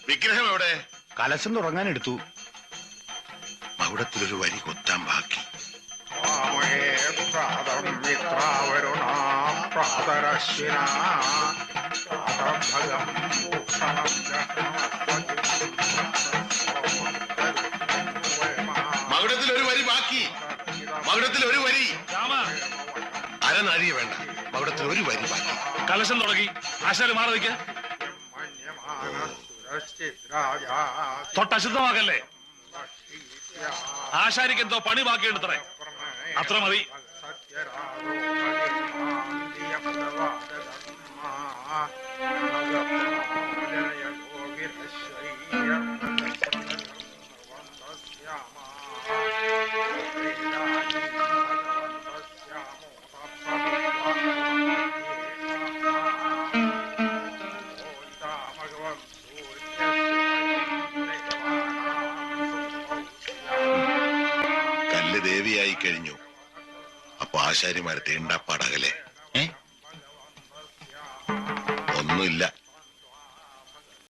വിഗ്രഹം എവിടെ? കലശം തുടങ്ങാൻ എടുത്തു. മകുടത്തിലൊരു വരി കൊത്താൻ ബാക്കി. മകുടത്തിലൊരു വരി ബാക്കി. മകുടത്തിലൊരു വരി. അരനാഴിക വേണ്ട, മകുടത്തിൽ ഒരു വരി ബാക്കി. കലശം തുടങ്ങി. ആശാരി മാറി നിൽക്ക. തൊട്ടശുദ്ധമാക്കല്ലേ. ആശാരിക്ക് എന്തോ പണി ബാക്കിയുണ്ടത്രേ. അത്ര മതി. കല്ല് ദേവിയായി കഴിഞ്ഞു. അപ്പൊ ആശാരിമാരെ തീണ്ടപ്പാടകലെ ഒന്നുമില്ല.